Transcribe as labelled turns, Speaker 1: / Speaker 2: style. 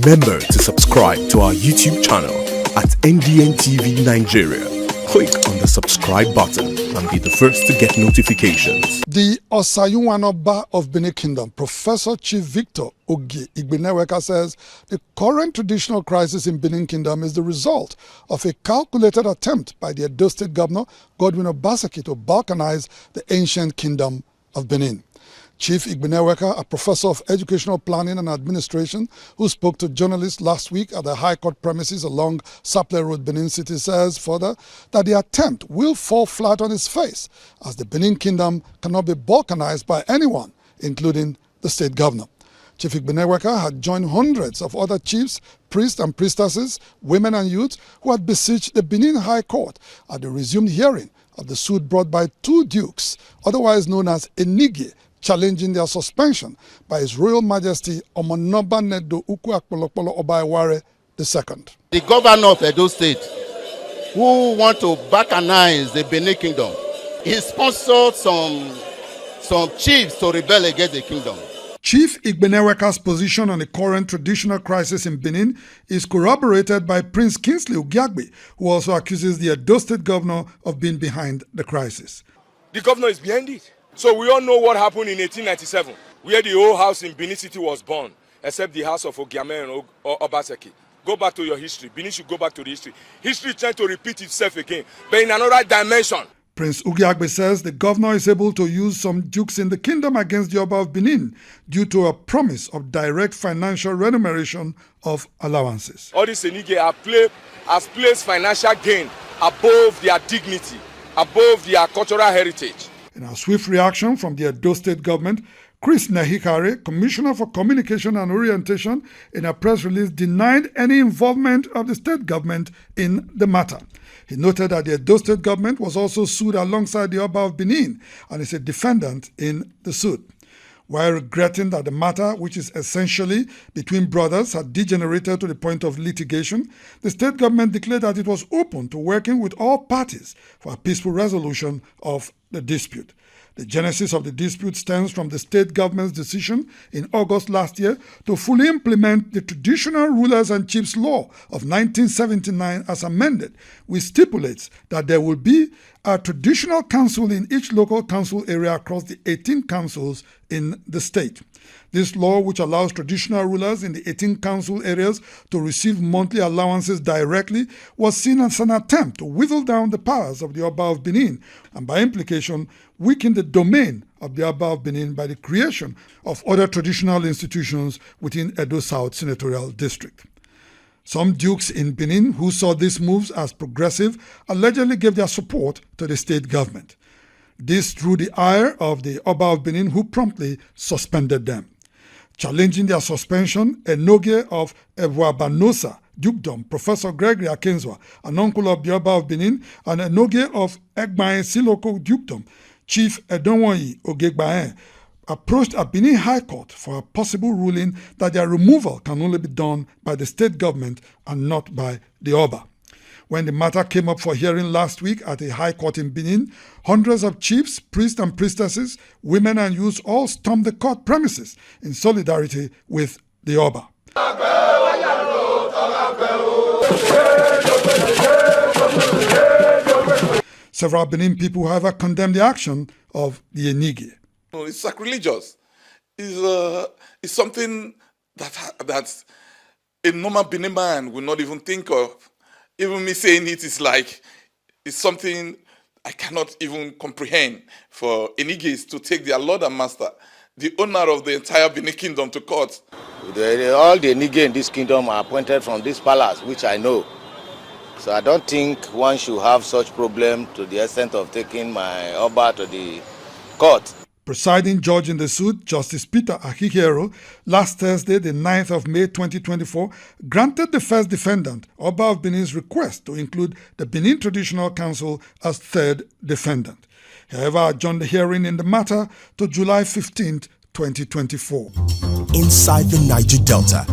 Speaker 1: Remember to subscribe to our YouTube channel at NDN TV Nigeria. Click on the subscribe button and be the first to get notifications.
Speaker 2: The Osayunwanoba of Benin Kingdom, Professor Chief Victor Ogi Igbeneweka, says the current traditional crisis in Benin Kingdom is the result of a calculated attempt by the Edo State Governor, Godwin Obaseki, to balkanize the ancient kingdom of Benin. Chief Igbeneweka, a professor of educational planning and administration who spoke to journalists last week at the High Court premises along Saple Road, Benin City, says further that the attempt will fall flat on its face as the Benin Kingdom cannot be balkanized by anyone, including the state governor. Chief Igbeneweka had joined hundreds of other chiefs, priests and priestesses, women and youth who had besieged the Benin High Court at the resumed hearing of the suit brought by two dukes, otherwise known as NIGER, challenging their suspension by His Royal Majesty Omonoba Nedo Uku Akpolokpolo Obaeware II.
Speaker 3: The governor of Edo State, who want to balkanize the Benin Kingdom, he sponsored some chiefs to rebel against the kingdom.
Speaker 2: Chief Igbeneweka's position on the current traditional crisis in Benin is corroborated by Prince Kingsley Ogiagbe, who also accuses the Edo State governor of being behind the crisis.
Speaker 4: The governor is behind it. So we all know what happened in 1897, where the whole house in Benin City was burned, except the house of Ogiame and Obaseki. Go back to your history. Benin should go back to the history. History trying to repeat itself again, but in another dimension.
Speaker 2: Prince Ogiagbe says the governor is able to use some dukes in the kingdom against the Oba of Benin due to a promise of direct financial remuneration of allowances.
Speaker 4: All these Senige has placed financial gain above their dignity, above their cultural heritage.
Speaker 2: In a swift reaction from the Edo State government, Chris Nehikare, Commissioner for Communication and Orientation, in a press release denied any involvement of the state government in the matter. He noted that the Edo State government was also sued alongside the Oba of Benin and is a defendant in the suit. While regretting that the matter, which is essentially between brothers, had degenerated to the point of litigation, the state government declared that it was open to working with all parties for a peaceful resolution of the dispute. The genesis of the dispute stems from the state government's decision in August last year to fully implement the Traditional Rulers and Chiefs Law of 1979 as amended, which stipulates that there will be a traditional council in each local council area across the 18 councils in the state. This law, which allows traditional rulers in the 18 council areas to receive monthly allowances directly, was seen as an attempt to whittle down the powers of the Oba of Benin and by implication weaken the domain of the Oba of Benin by the creation of other traditional institutions within Edo South Senatorial District. Some dukes in Benin who saw these moves as progressive allegedly gave their support to the state government. This drew the ire of the Oba of Benin, who promptly suspended them. Challenging their suspension, Enoge of Ebuabanosa Dukedom, Professor Gregory Akenzwa, an uncle of the Oba of Benin, and Enoge of Egbae Siloko Dukedom, Chief Edonwoyi Ogegbae, approached a Benin High Court for a possible ruling that their removal can only be done by the state government and not by the Oba. When the matter came up for hearing last week at a high court in Benin, hundreds of chiefs, priests and priestesses, women and youths all stormed the court premises in solidarity with the Oba. Several Benin people, however, condemned the action of the NIGER.
Speaker 5: It's sacrilegious. It's something that a normal Benin man would not even think of. Even me saying it is like, it's something I cannot even comprehend for Enigis to take their Lord and Master, the owner of the entire Benin Kingdom, to court.
Speaker 3: All the Niger in this kingdom are appointed from this palace, which I know. So I don't think one should have such problem to the extent of taking my Oba to the court.
Speaker 2: Presiding judge in the suit, Justice Peter Ahihero, last Thursday, the 9th of May 2024, granted the first defendant, Oba of Benin's request to include the Benin Traditional Council as third defendant. He, however, adjourned the hearing in the matter to July 15, 2024.
Speaker 1: Inside the Niger Delta,